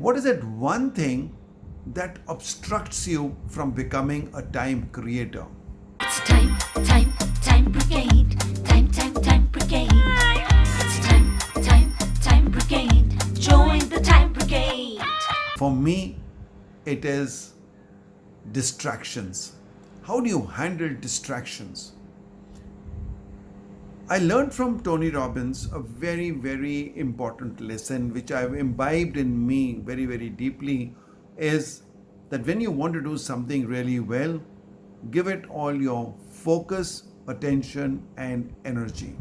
What is that one thing that obstructs you from becoming a time creator? It's time brigade. Time brigade. It's time brigade. Join the time brigade. For me, it is distractions. How do you handle distractions? I learned from Tony Robbins a very, very important lesson which I've imbibed in me very, very deeply is that when you want to do something really well, give it all your focus, attention, and energy.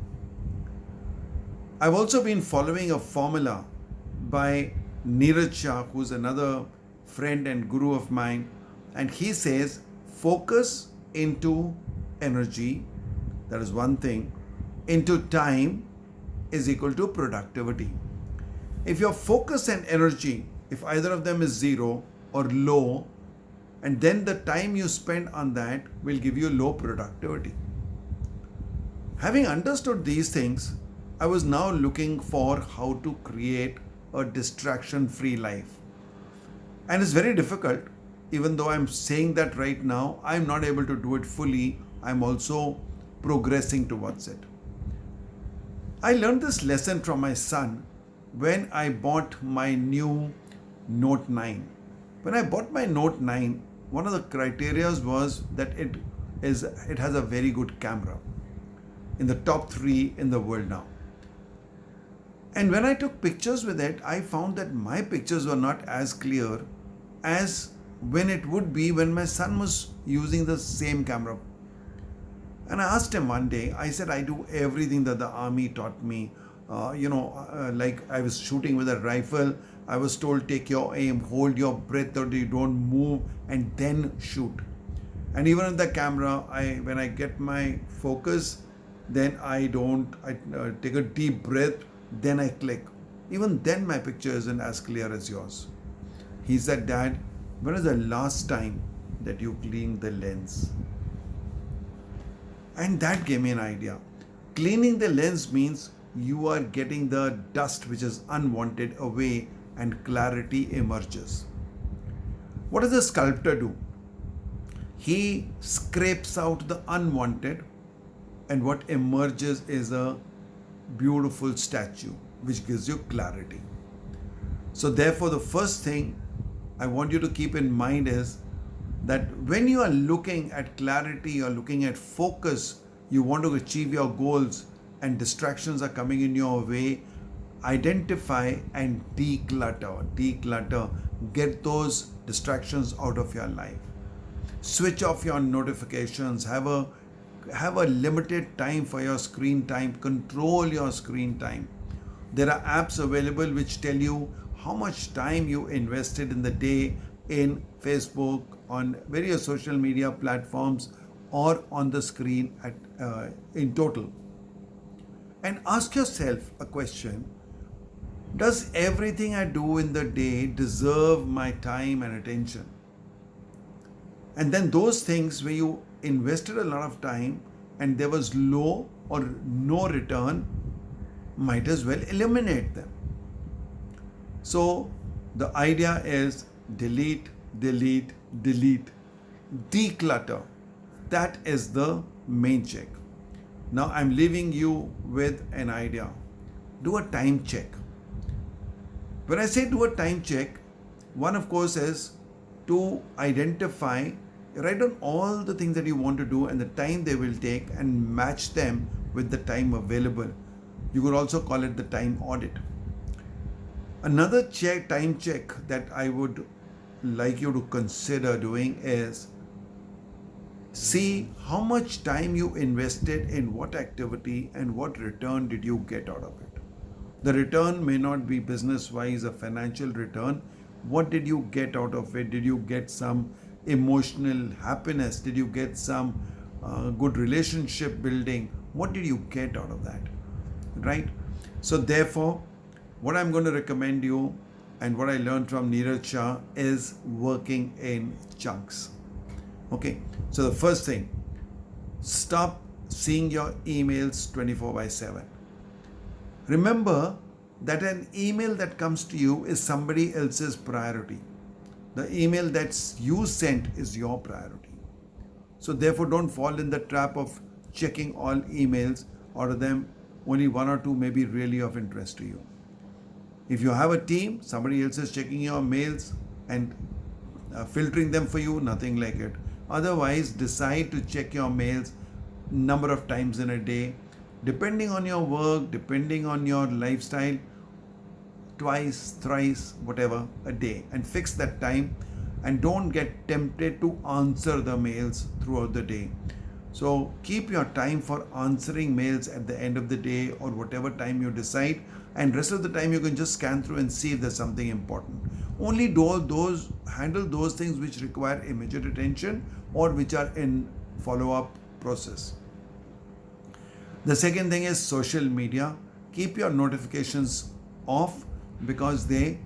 I've also been following a formula by Neeraj Shah, who's another friend and guru of mine, and he says focus into energy, that is one thing, into time is equal to productivity. If your focus and energy, if either of them is zero or low, and then the time you spend on that will give you low productivity. Having understood these things, I was now looking for how to create a distraction free life. And it's very difficult, even though I'm saying that right now, I'm not able to do it fully. I'm also progressing towards it. I learned this lesson from my son when I bought my new Note 9. When I bought my Note 9, one of the criteria was that it has a very good camera, in the top 3 in the world now. And when I took pictures with it, I found that my pictures were not as clear as when it would be when my son was using the same camera. And I asked him one day, I said, I do everything that the army taught me. Like I was shooting with a rifle, I was told take your aim, hold your breath or you don't move and then shoot. And even with the camera, when I get my focus, then I take a deep breath, then I click. Even then my picture isn't as clear as yours. He said, Dad, when is the last time that you cleaned the lens? And that gave me an idea. Cleaning the lens means you are getting the dust which is unwanted away and clarity emerges. What does the sculptor do? He scrapes out the unwanted, and what emerges is a beautiful statue which gives you clarity. So therefore, the first thing I want you to keep in mind is that when you are looking at clarity, you are looking at focus, you want to achieve your goals and distractions are coming in your way, identify and declutter. Get those distractions out of your life. Switch off your notifications. Have a limited time for your screen time. Control your screen time. There are apps available which tell you how much time you invested in the day in Facebook, on various social media platforms, or on the screen in total. And ask yourself a question: does everything I do in the day deserve my time and attention? And then those things where you invested a lot of time and there was low or no return, might as well eliminate them. So the idea is delete, declutter. That is the main check. Now I'm leaving you with an idea. Do a time check. When I say do a time check, one of course is to identify, write down all the things that you want to do and the time they will take and match them with the time available. You could also call it the time audit. Another time check that I would like you to consider doing is see how much time you invested in what activity and what return did you get out of it. The return may not be business wise a financial return. What did you get out of it? Did you get some emotional happiness? Did you get some good relationship building? What did you get out of that? Right? So therefore, what I'm going to recommend you and what I learned from Neeraj Shah is working in chunks. Okay, so the first thing, stop seeing your emails 24/7. Remember that an email that comes to you is somebody else's priority. The email that's you sent is your priority. So therefore, don't fall in the trap of checking all emails. Out of them, only one or two may be really of interest to you. If you have a team, somebody else is checking your mails and filtering them for you, nothing like it. Otherwise, decide to check your mails number of times in a day, depending on your work, depending on your lifestyle, twice, thrice, whatever a day, and fix that time, and don't get tempted to answer the mails throughout the day. So keep your time for answering mails at the end of the day or whatever time you decide, and rest of the time you can just scan through and see if there's something important. Only do those handle those things which require immediate attention or which are in follow-up process. The second thing is social media. Keep your notifications off because they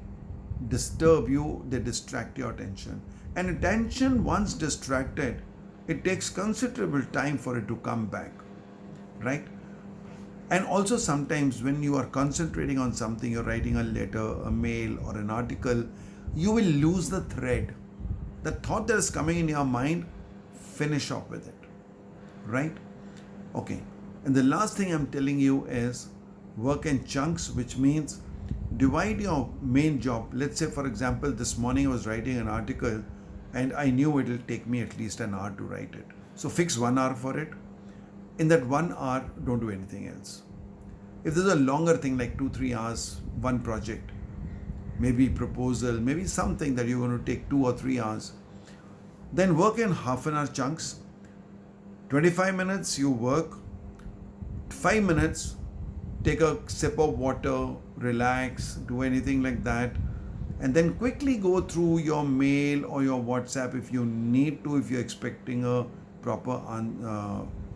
disturb you, they distract your attention. And attention, once distracted, it takes considerable time for it to come back, right? And also, sometimes when you are concentrating on something, you're writing a letter, a mail, or an article, you will lose the thread. The thought that is coming in your mind, finish off with it, right? Okay. And the last thing I'm telling you is work in chunks, which means divide your main job. Let's say, for example, this morning I was writing an article and I knew it will take me at least an hour to write it. So fix 1 hour for it. In that 1 hour, don't do anything else. If there's a longer thing like 2-3 hours, one project, maybe proposal, maybe something that you're going to take 2 or 3 hours, then work in half an hour chunks. 25 minutes you work, 5 minutes take a sip of water, relax, do anything like that, and then quickly go through your mail or your WhatsApp if you need to, if you're expecting a proper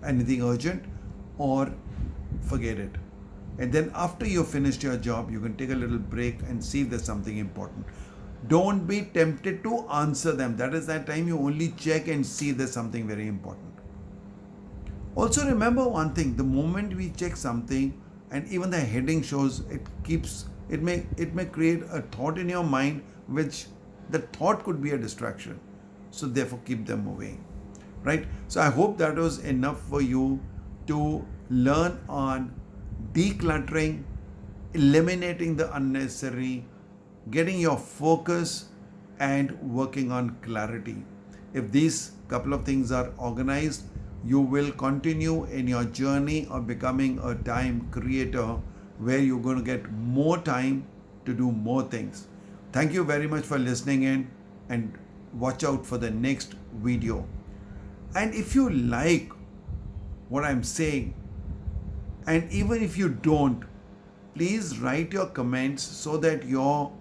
anything urgent, or forget it. And then after you've finished your job, you can take a little break and see if there's something important. Don't be tempted to answer them. That is that time you only check and see if there's something very important. Also remember one thing, the moment we check something and even the heading shows, it may create a thought in your mind, which the thought could be a distraction. So therefore keep them moving, right? So I hope that was enough for you to learn on decluttering, eliminating the unnecessary, getting your focus, and working on clarity. If these couple of things are organized, you will continue in your journey of becoming a time creator where you're going to get more time to do more things. Thank you very much for listening in, and watch out for the next video. And if you like what I'm saying, and even if you don't, please write your comments so that your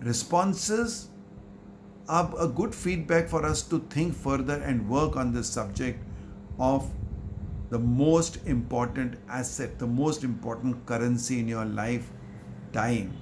responses are a good feedback for us to think further and work on this subject of the most important asset, the most important currency in your life, time.